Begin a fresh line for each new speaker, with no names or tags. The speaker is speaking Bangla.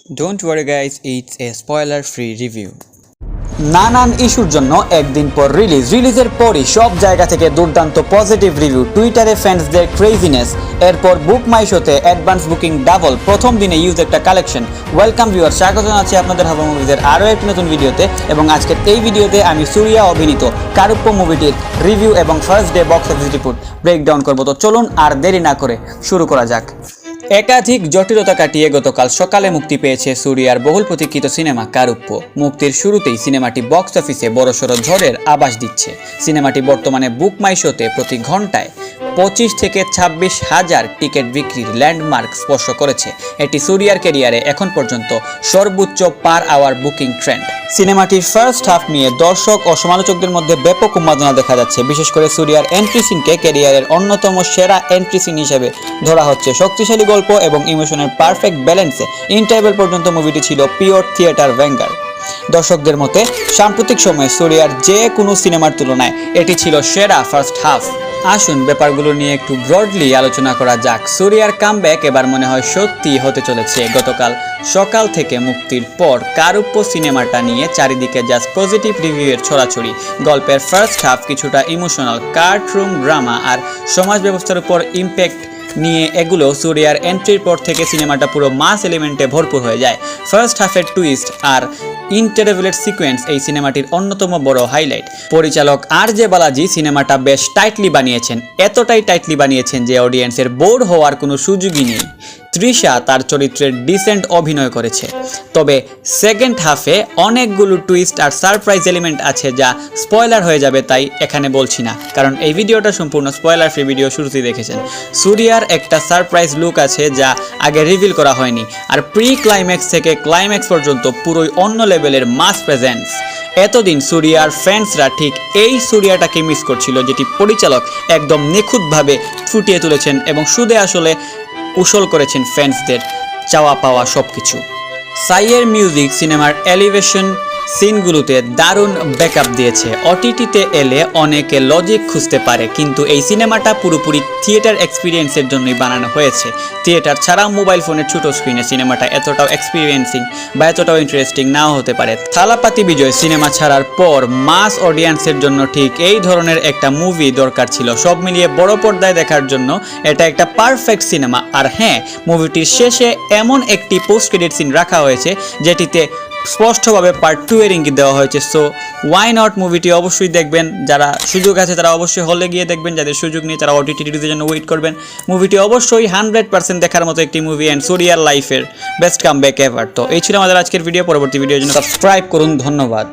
Don't worry guys, it's a spoiler free review.
নানান ইস্যুর জন্য একদিন পর রিলিজের পরই সব জায়গা থেকে দুর্দান্ত পজিটিভ রিভিউ, টুইটারে ফ্যান্সদের ক্রেজিনেস, এরপর বুক মাই শোতে অ্যাডভান্স বুকিং ডাবল, প্রথম দিনে ইউজ একটা কালেকশন। ওয়েলকাম ভিউয়ার, স্বাগত জানাচ্ছি আপনাদের হাবা মুভিজের আরও একটি নতুন ভিডিওতে। এবং আজকের এই ভিডিওতে আমি সুরিয়া অভিনীত কারুপ্পো মুভিটির রিভিউ এবং first day box office report breakdown করবো। তো চলুন আর দেরি না করে শুরু করা যাক। একাধিক জটিলতা কাটিয়ে গতকাল সকালে মুক্তি পেয়েছে সুরিয়ার বহুল প্রতীক্ষিত সিনেমা কারুপ্পো। মুক্তির শুরুতেই সিনেমাটি বক্স অফিসে বড়সড় ঝড়ের আভাস দিচ্ছে। সিনেমাটি বর্তমানে বুক মাই শোতে প্রতি ঘন্টায় 25 থেকে 26 হাজার টিকিট বিক্রির ল্যান্ডমার্ক স্পর্শ করেছে। এটি সুরিয়ার ক্যারিয়ারে এখন পর্যন্ত সর্বোচ্চ পার আওয়ার বুকিং ট্রেন্ড। সিনেমাটির ফার্স্ট হাফ নিয়ে দর্শক ও সমালোচকদের মধ্যে ব্যাপক উন্মাদনা দেখা যাচ্ছে। বিশেষ করে সুরিয়ার এন্ট্রি সিনকে ক্যারিয়ারের অন্যতম সেরা এন্ট্রি সিন হিসেবে ধরা হচ্ছে। শক্তিশালী গল্প এবং ইমোশনের পারফেক্ট ব্যালেন্সে ইন্টারভেল পর্যন্ত মুভিটি ছিল পিওর থিয়েটার ব্যাঙ্গার। দর্শকদের মতে সাম্প্রতিক সময়ে সুরিয়ার যে কোনো সিনেমার তুলনায় এটি ছিল সেরা ফার্স্ট হাফ। আসুন ব্যাপারগুলো নিয়ে একটু ব্রডলি আলোচনা করা যাক। সুরিয়ার কামব্যাক এবার মনে হয় সত্যি হতে চলেছে। গতকাল সকাল থেকে মুক্তির পর কারুপ্পো সিনেমাটা নিয়ে চারিদিকে জাস্ট পজিটিভ রিভিউয়ের ছড়াছড়ি। গল্পের ফার্স্ট হাফ কিছুটা ইমোশনাল, কার্টুন ড্রামা আর সমাজ ব্যবস্থার উপর ইম্প্যাক্ট নিয়ে এগুলো সুরিয়ার এন্ট্রির পর থেকে সিনেমাটা পুরো মাস এলিমেন্টে ভরপুর হয়ে যায়। ফার্স্ট হাফের টুইস্ট আর ইন্টারভেলের সিকোয়েন্স এই সিনেমাটির অন্যতম বড় হাইলাইট। পরিচালক আর.জে. বালাজি সিনেমাটা বেশ টাইটলি বানিয়েছেন, এতটাই টাইটলি বানিয়েছেন যে অডিয়েন্সের বোর হওয়ার কোনো সুযোগই নেই। তৃষা তার চরিত্রের ডিসেন্ট অভিনয় করেছে, তবে সেকেন্ড হাফে অনেকগুলো টুইস্ট আর সারপ্রাইজ এলিমেন্ট আছে যা স্পয়লার হয়ে যাবে, তাই এখানে বলছি না, কারণ এই ভিডিওটা সম্পূর্ণ স্পয়লার ফ্রি ভিডিও। শুরুতেই দেখেছেন সুরিয়ার একটা সারপ্রাইজ লুক আছে যা আগে রিভিল করা হয়নি, আর প্রি ক্লাইম্যাক্স থেকে ক্লাইম্যাক্স পর্যন্ত পুরোই অন্য লেভেলের মাস প্রেজেন্স। এতদিন সুরিয়ার ফ্যান্সরা ঠিক এই সুরিয়াটাকে মিস করছিল, যেটি পরিচালক একদম নিখুঁতভাবে ফুটিয়ে তুলেছেন এবং সুদে আসলে উসল করেছেন ফ্যান্সদের চাওয়া পাওয়া সব কিছু। সাইয়ের মিউজিক সিনেমার এলিভেশন সিনগুলোতে দারুণ ব্যাকআপ দিয়েছে। ওটিটিতে এলে অনেকে লজিক খুঁজতে পারে, কিন্তু এই সিনেমাটা পুরোপুরি থিয়েটার এক্সপিরিয়েন্সের জন্যই বানানো হয়েছে। থিয়েটার ছাড়াও মোবাইল ফোনের ছোট স্ক্রিনে সিনেমাটা এতটাও এক্সপিরিয়েন্সিং বা এতটাও ইন্টারেস্টিং নাও হতে পারে। থালাপাতি বিজয় সিনেমা ছাড়ার পর মাস অডিয়েন্সের জন্য ঠিক এই ধরনের একটা মুভি দরকার ছিল। সব মিলিয়ে বড় পর্দায় দেখার জন্য এটা একটা পারফেক্ট সিনেমা। আর হ্যাঁ, মুভিটির শেষে এমন একটি পোস্ট ক্রেডিট সিন রাখা হয়েছে যেটিতে স্পষ্টভাবে পার্ট 2 এর ইঙ্গিত দেওয়া হয়েছে। সো ওয়াই নট, মুভিটি অবশ্যই দেখবেন। যারা সুযোগ আছে তারা অবশ্যই হলে গিয়ে দেখবেন, যাদের সুযোগ নেই তারা ওটিটি রিলিজের জন্য ওয়েট করবেন। মুভিটি অবশ্যই 100% দেখার মতো একটি মুভি অ্যান্ড সুরিয়ার লাইফের বেস্ট কামব্যাক এভার। তো এই ছিল আমাদের আজকের ভিডিও। পরবর্তী ভিডিওর জন্য সাবস্ক্রাইব করুন। ধন্যবাদ।